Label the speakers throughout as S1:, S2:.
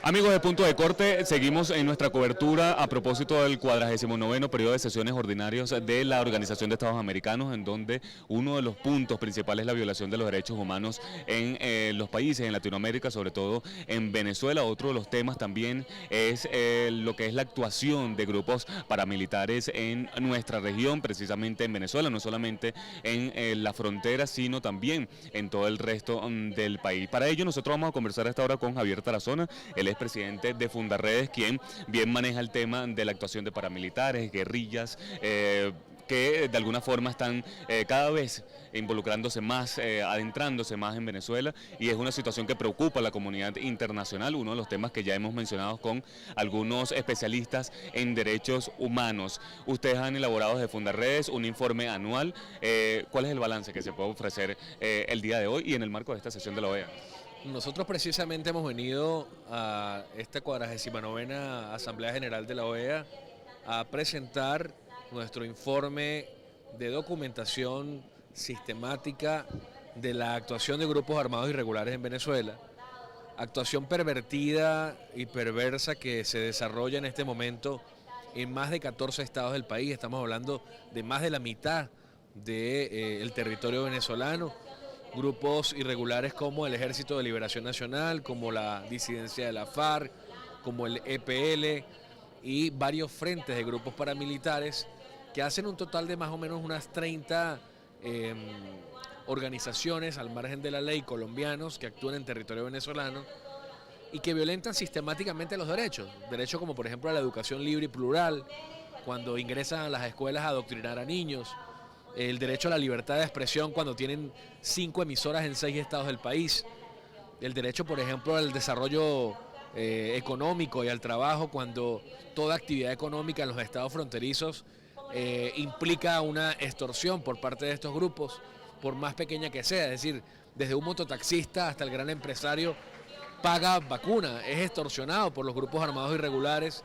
S1: Amigos de Punto de Corte, seguimos en nuestra cobertura a propósito del 49º periodo de sesiones ordinarias de la Organización de Estados Americanos, en donde uno de los puntos principales es la violación de los derechos humanos en los países en Latinoamérica, sobre todo en Venezuela. Otro de los temas también es lo que es la actuación de grupos paramilitares en nuestra región, precisamente en Venezuela, no solamente en la frontera, sino también en todo el resto del país. Para ello nosotros vamos a conversar a esta hora con Javier Tarazona. Él es presidente de Fundarredes, quien bien maneja el tema de la actuación de paramilitares, guerrillas, que de alguna forma están cada vez involucrándose más, adentrándose más en Venezuela, y es una situación que preocupa a la comunidad internacional, uno de los temas que ya hemos mencionado con algunos especialistas en derechos humanos. Ustedes han elaborado desde Fundarredes un informe anual. ¿Cuál es el balance que se puede ofrecer el día de hoy y en el marco de esta sesión de la OEA?
S2: Nosotros precisamente hemos venido a esta 49ª Asamblea General de la OEA a presentar nuestro informe de documentación sistemática de la actuación de grupos armados irregulares en Venezuela, actuación pervertida y perversa que se desarrolla en este momento en más de 14 estados del país. Estamos hablando de más de la mitad del territorio venezolano. Grupos irregulares como el Ejército de Liberación Nacional, como la disidencia de la FARC, como el EPL y varios frentes de grupos paramilitares que hacen un total de más o menos unas 30 organizaciones al margen de la ley colombianos que actúan en territorio venezolano y que violentan sistemáticamente los derechos como por ejemplo a la educación libre y plural, cuando ingresan a las escuelas a adoctrinar a niños, el derecho a la libertad de expresión cuando tienen 5 emisoras en 6 estados del país, el derecho, por ejemplo, al desarrollo económico y al trabajo cuando toda actividad económica en los estados fronterizos implica una extorsión por parte de estos grupos, por más pequeña que sea, es decir, desde un mototaxista hasta el gran empresario paga vacuna, es extorsionado por los grupos armados irregulares.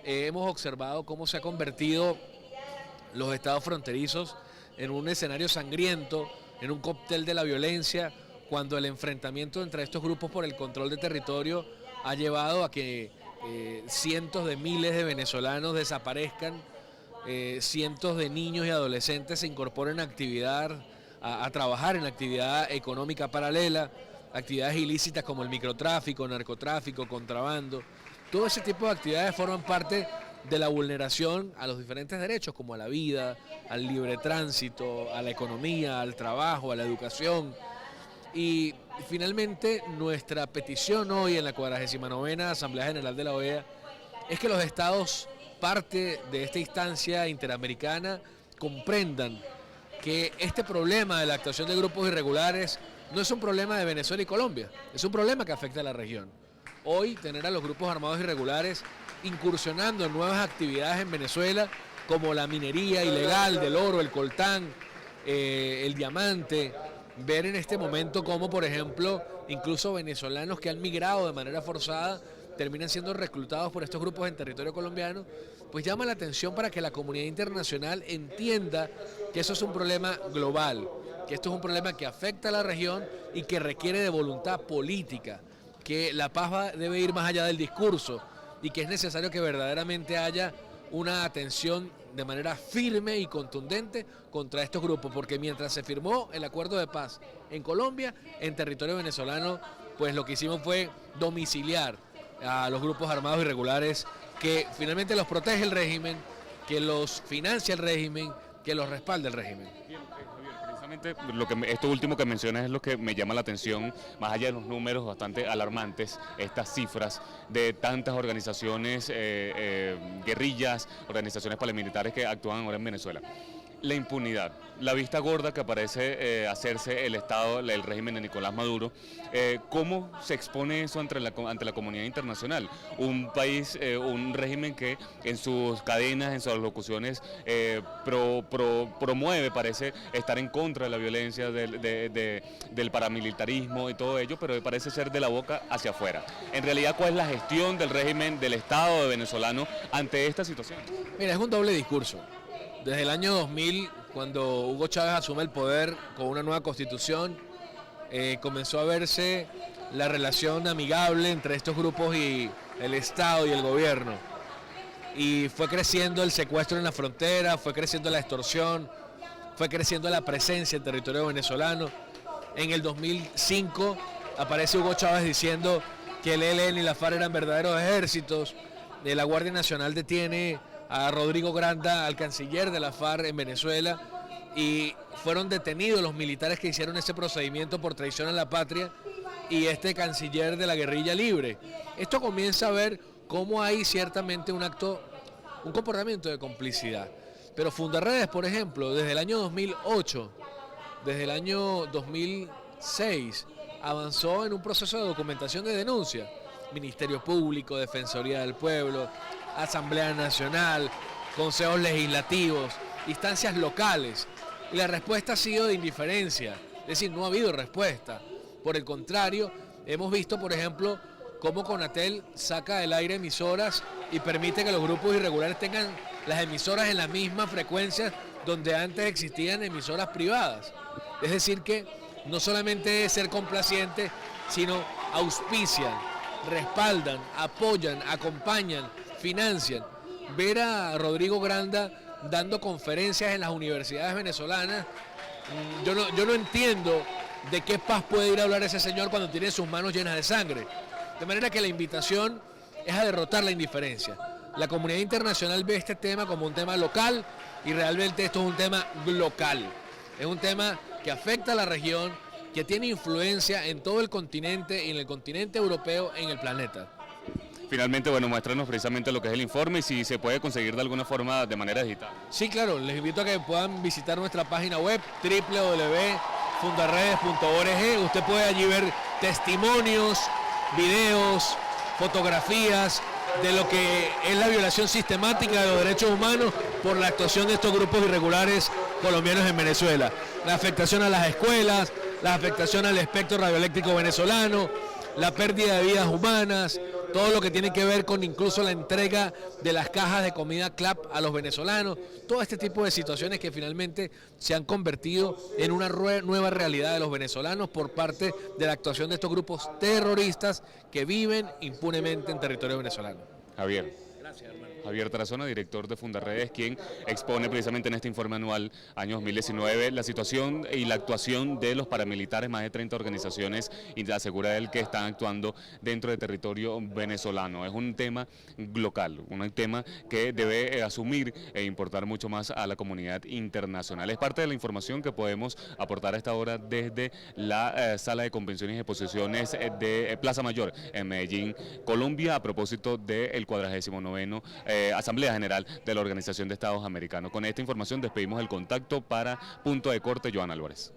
S2: Hemos observado cómo se ha convertido los estados fronterizos en un escenario sangriento, en un cóctel de la violencia, cuando el enfrentamiento entre estos grupos por el control de territorio ha llevado a que cientos de miles de venezolanos desaparezcan, cientos de niños y adolescentes se incorporen a trabajar en actividad económica paralela, actividades ilícitas como el microtráfico, narcotráfico, contrabando. Todo ese tipo de actividades forman parte de la vulneración a los diferentes derechos, como a la vida, al libre tránsito, a la economía, al trabajo, a la educación. Y finalmente nuestra petición hoy en la 49ª Asamblea General de la OEA es que los estados, parte de esta instancia interamericana, comprendan que este problema de la actuación de grupos irregulares no es un problema de Venezuela y Colombia, es un problema que afecta a la región. Hoy tener a los grupos armados irregulares incursionando en nuevas actividades en Venezuela, como la minería ilegal del oro, el coltán, el diamante, ver en este momento cómo, por ejemplo, incluso venezolanos que han migrado de manera forzada terminan siendo reclutados por estos grupos en territorio colombiano, pues llama la atención para que la comunidad internacional entienda que eso es un problema global, que esto es un problema que afecta a la región y que requiere de voluntad política, que la paz debe ir más allá del discurso y que es necesario que verdaderamente haya una atención de manera firme y contundente contra estos grupos, porque mientras se firmó el acuerdo de paz en Colombia, en territorio venezolano, pues lo que hicimos fue domiciliar a los grupos armados irregulares que finalmente los protege el régimen, que los financia el régimen, que los respalda el régimen.
S1: Bien, Javier, precisamente esto último que mencionas es lo que me llama la atención, más allá de los números bastante alarmantes, estas cifras de tantas organizaciones, guerrillas, organizaciones paramilitares que actúan ahora en Venezuela. La impunidad, la vista gorda que parece hacerse el Estado, el régimen de Nicolás Maduro, ¿cómo se expone eso ante la comunidad internacional? Un país, un régimen que en sus cadenas, en sus locuciones, promueve, parece estar en contra de la violencia, del paramilitarismo y todo ello, pero parece ser de la boca hacia afuera. En realidad, ¿cuál es la gestión del régimen, del Estado venezolano ante esta situación?
S2: Mira, es un doble discurso. Desde el año 2000, cuando Hugo Chávez asume el poder con una nueva constitución, comenzó a verse la relación amigable entre estos grupos y el Estado y el gobierno. Y fue creciendo el secuestro en la frontera, fue creciendo la extorsión, fue creciendo la presencia en territorio venezolano. En el 2005 aparece Hugo Chávez diciendo que el ELN y la FARC eran verdaderos ejércitos. La Guardia Nacional detiene a Rodrigo Granda, al canciller de la FARC en Venezuela, y fueron detenidos los militares que hicieron ese procedimiento por traición a la patria y este canciller de la guerrilla libre. Esto comienza a ver cómo hay ciertamente un comportamiento de complicidad. Pero Fundarredes, por ejemplo, desde el año 2008, desde el año 2006, avanzó en un proceso de documentación de denuncia. Ministerio Público, Defensoría del Pueblo, Asamblea Nacional, consejos legislativos, instancias locales. Y la respuesta ha sido de indiferencia, es decir, no ha habido respuesta. Por el contrario, hemos visto, por ejemplo, cómo Conatel saca del aire emisoras y permite que los grupos irregulares tengan las emisoras en las mismas frecuencias donde antes existían emisoras privadas. Es decir que no solamente es ser complaciente, sino auspician, respaldan, apoyan, acompañan, financian. Ver a Rodrigo Granda dando conferencias en las universidades venezolanas, yo no entiendo de qué paz puede ir a hablar ese señor cuando tiene sus manos llenas de sangre. De manera que la invitación es a derrotar la indiferencia. La comunidad internacional ve este tema como un tema local y realmente esto es un tema global. Es un tema que afecta a la región, que tiene influencia en todo el continente y en el continente europeo, en el planeta.
S1: Finalmente, bueno, muéstranos precisamente lo que es el informe y si se puede conseguir de alguna forma de manera digital.
S2: Sí, claro, les invito a que puedan visitar nuestra página web www.fundarredes.org. Usted puede allí ver testimonios, videos, fotografías de lo que es la violación sistemática de los derechos humanos por la actuación de estos grupos irregulares colombianos en Venezuela. La afectación a las escuelas, la afectación al espectro radioeléctrico venezolano, la pérdida de vidas humanas, todo lo que tiene que ver con incluso la entrega de las cajas de comida CLAP a los venezolanos, todo este tipo de situaciones que finalmente se han convertido en una nueva realidad de los venezolanos por parte de la actuación de estos grupos terroristas que viven impunemente en territorio venezolano.
S1: Javier.
S2: Gracias, hermano.
S1: Javier Tarazona, director de Fundarredes, quien expone precisamente en este informe anual año 2019 la situación y la actuación de los paramilitares, más de 30 organizaciones, y asegura él que están actuando dentro del territorio venezolano. Es un tema local, un tema que debe asumir e importar mucho más a la comunidad internacional. Es parte de la información que podemos aportar a esta hora desde la sala de convenciones y exposiciones de Plaza Mayor en Medellín, Colombia, a propósito del 49º Asamblea General de la Organización de Estados Americanos. Con esta información despedimos el contacto para Punto de Corte, Joan Álvarez.